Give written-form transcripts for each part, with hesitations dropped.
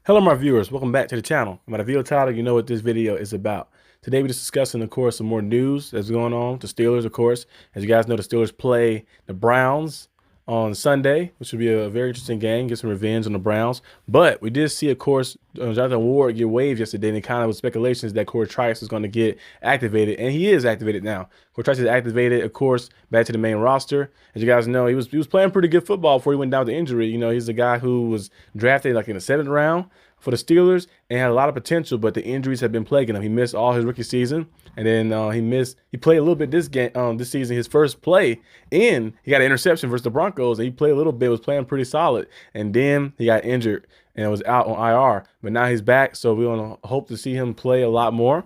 Hello, my viewers. Welcome back to the channel. By the video title, you know what this video is about. Today, we're just discussing, of course, some more news that's going on. The Steelers, of course. As you guys know, the Steelers play the Browns on Sunday, which will be a very interesting game, get some revenge on the Browns. But we did see, of course, Jonathan Ward get waived yesterday, and it kind of was speculations that Cory Trice was going to get activated, and he is activated now. Cory Trice is activated, of course, back to the main roster. As you guys know, he was playing pretty good football before he went down with injury. You know, he's a guy who was drafted like in the 7th round for the Steelers and had a lot of potential, but the injuries have been plaguing him. He missed all his rookie season, and then he played a little bit this game this season, his first play, and he got an interception versus the Broncos, and he played a little bit, was playing pretty solid, and then he got injured and was out on IR, but now he's back, so we want to hope to see him play a lot more.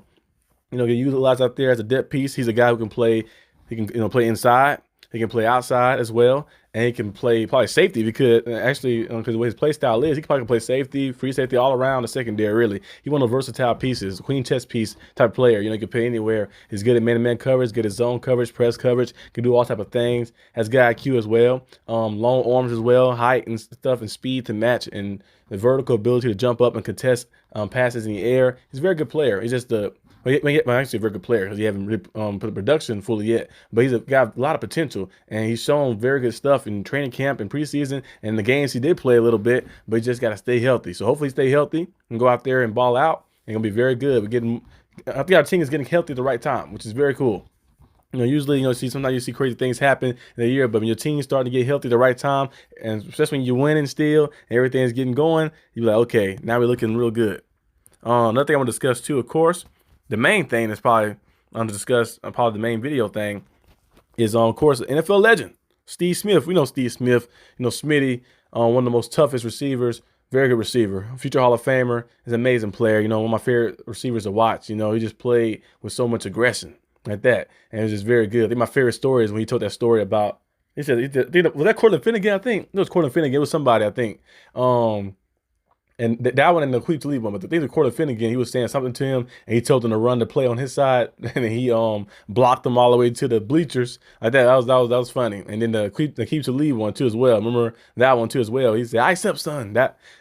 You know, get utilized out there as a depth piece. He's a guy who can play. He can play inside. He can play outside as well, and he can play probably safety because actually, because the way his play style is, he can probably play safety, free safety, all around the secondary. Really, he's one of the versatile pieces, queen chess piece type player. You know, he can play anywhere. He's good at man-to-man coverage, good at zone coverage, press coverage. Can do all type of things. Has good IQ as well. Long arms as well, height and stuff, and speed to match, and the vertical ability to jump up and contest passes in the air. He's a very good player. He's just the actually a very good player because he hasn't really put the production fully yet. But he's got a lot of potential, and he's shown very good stuff in training camp and preseason and the games he did play a little bit. But he just got to stay healthy. So hopefully, stay healthy and go out there and ball out. And gonna be very good. I think our team is getting healthy at the right time, which is very cool. You know, usually, sometimes you see crazy things happen in a year, but when your team's starting to get healthy at the right time, and especially when you're winning still and everything's getting going, you're like, okay, now we're looking real good. Another thing I want to discuss too, of course, the main thing that's probably to discuss, probably the main video thing, is of course NFL legend Steve Smith. We know Steve Smith, Smitty, one of the most toughest receivers, very good receiver, future Hall of Famer, is an amazing player. You know, one of my favorite receivers to watch. You know, he just played with so much aggression like that, and it was just very good. I think my favorite story is when he told that story about. He said, was that Cortland Finnegan? I think it was Cortland Finnegan. It was somebody, I think. And that one and the Cleveland lead one, but the thing with Cortland Finnegan, he was saying something to him, and he told him to run the play on his side, and he blocked him all the way to the bleachers. Like that was funny. And then the Keep to Lead one too as well. Remember that one too as well. He said, "Ice up, son."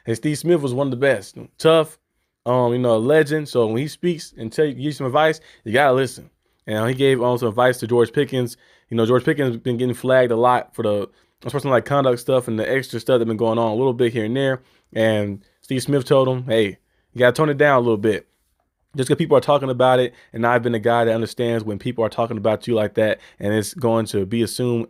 And Steve Smith was one of the best, tough, a legend. So when he speaks and give you some advice, you gotta listen. And he gave some advice to George Pickens. You know, George Pickens has been getting flagged a lot for the unsportsmanlike conduct stuff and the extra stuff that's been going on a little bit here and there. And Steve Smith told him, hey, you got to tone it down a little bit. Just because people are talking about it, and I've been a guy that understands when people are talking about you like that, and it's going to be assumed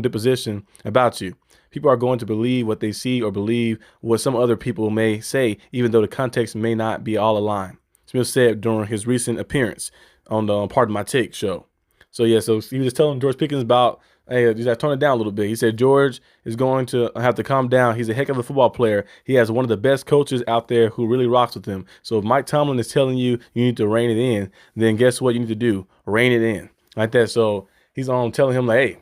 deposition about you. People are going to believe what they see or believe what some other people may say, even though the context may not be all aligned. Smith said during his recent appearance on the Pardon My Take show. So yeah, so he was just telling George Pickens about, hey, you got to tone it down a little bit. He said George is going to have to calm down. He's a heck of a football player. He has one of the best coaches out there who really rocks with him. So if Mike Tomlin is telling you you need to rein it in, then guess what you need to do? Rein it in like that. So he's telling him like, hey,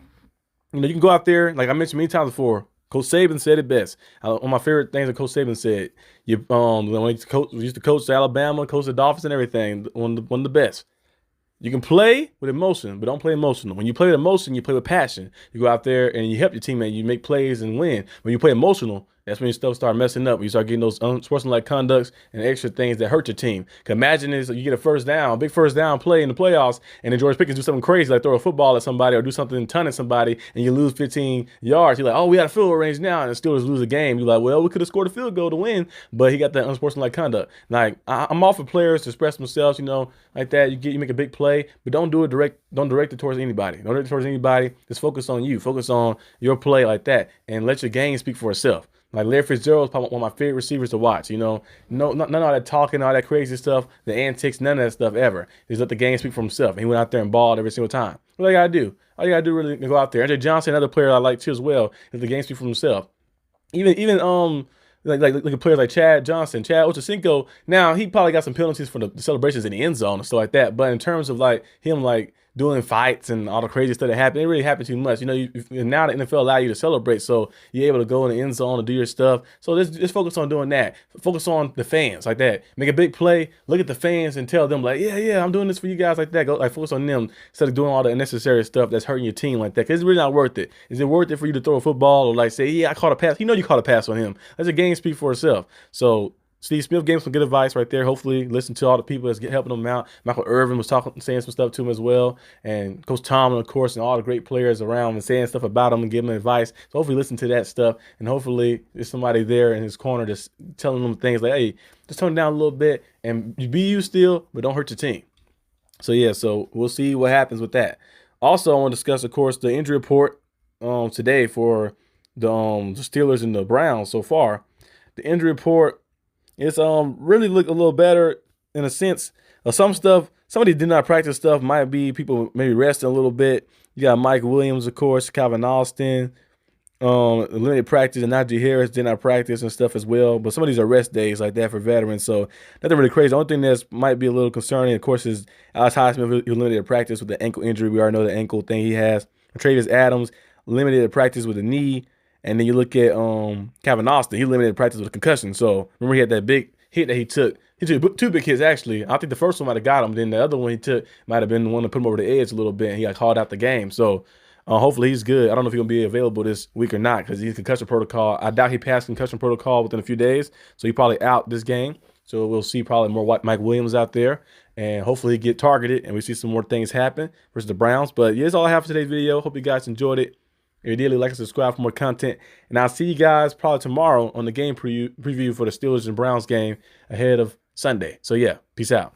you can go out there. Like I mentioned many times before, Coach Saban said it best. One of my favorite things that Coach Saban said, when he used to coach Alabama, coach the Dolphins and everything, one of the best. You can play with emotion, but don't play emotional. When you play with emotion, you play with passion. You go out there and you help your teammate. You make plays and win. When you play emotional, that's when your stuff start messing up. You start getting those unsportsmanlike conducts and extra things that hurt your team. Cause imagine this: you get a big first down play in the playoffs, and then George Pickens do something crazy like throw a football at somebody or do something ton at somebody, and you lose 15 yards. You're like, oh, we got a field goal range now, and the Steelers lose a game. You're like, well, we could have scored a field goal to win, but he got that unsportsmanlike conduct. Like I'm all for players to express themselves, like that. You make a big play, but don't do it direct. Don't direct it towards anybody. Don't direct it towards anybody. Just focus on you. Focus on your play like that, and let your game speak for itself. Like Larry Fitzgerald is probably one of my favorite receivers to watch. None of all that talking, all that crazy stuff, the antics, none of that stuff ever. Just let the game speak for himself. And he went out there and balled every single time. What you gotta do? All you gotta do really go out there. AJ Johnson, another player I like too as well, is the game speak for himself. Even like players like Chad Johnson, Chad Ochocinco. Now he probably got some penalties for the celebrations in the end zone and stuff like that. But in terms of like him doing fights and all the crazy stuff that happened, it really happened too much. Now the NFL allow you to celebrate, so you're able to go in the end zone and do your stuff. So just focus on doing that. Focus on the fans like that. Make a big play. Look at the fans and tell them like, yeah, I'm doing this for you guys like that. Go focus on them instead of doing all the unnecessary stuff that's hurting your team like that. Cause it's really not worth it. Is it worth it for you to throw a football or say, yeah, I caught a pass? You caught a pass on him. Let the game speak for itself. So Steve Smith gave him some good advice right there. Hopefully, listen to all the people that's helping him out. Michael Irvin was saying some stuff to him as well, and Coach Tomlin, of course, and all the great players around and saying stuff about him and giving him advice. So hopefully, listen to that stuff, and hopefully, there's somebody there in his corner just telling him things like, "Hey, just tone it down a little bit and be you still, but don't hurt your team." So yeah, so we'll see what happens with that. Also, I want to discuss, of course, the injury report today for the Steelers and the Browns so far. The injury report. It's really look a little better in a sense. Some stuff, somebody did not practice stuff might be people maybe resting a little bit. You got Mike Williams, of course, Calvin Austin, limited practice, and Najee Harris did not practice and stuff as well. But some of these are rest days like that for veterans, so nothing really crazy. The only thing that might be a little concerning, of course, is Alex Highsmith. He limited practice with the ankle injury. We already know the ankle thing he has. Travis Adams limited practice with the knee. And then you look at Calvin Austin. He limited practice with a concussion. So remember he had that big hit that he took. He took 2 big hits, actually. I think the first one might have got him. Then the other one he took might have been the one to put him over the edge a little bit. And he got called out the game. So hopefully he's good. I don't know if he's going to be available this week or not because he's concussion protocol. I doubt he passed concussion protocol within a few days. So he's probably out this game. So we'll see probably more Mike Williams out there. And hopefully he get targeted and we see some more things happen versus the Browns. But yeah, that's all I have for today's video. Hope you guys enjoyed it. Ideally, like and subscribe for more content. And I'll see you guys probably tomorrow on the game preview for the Steelers and Browns game ahead of Sunday. So yeah, peace out.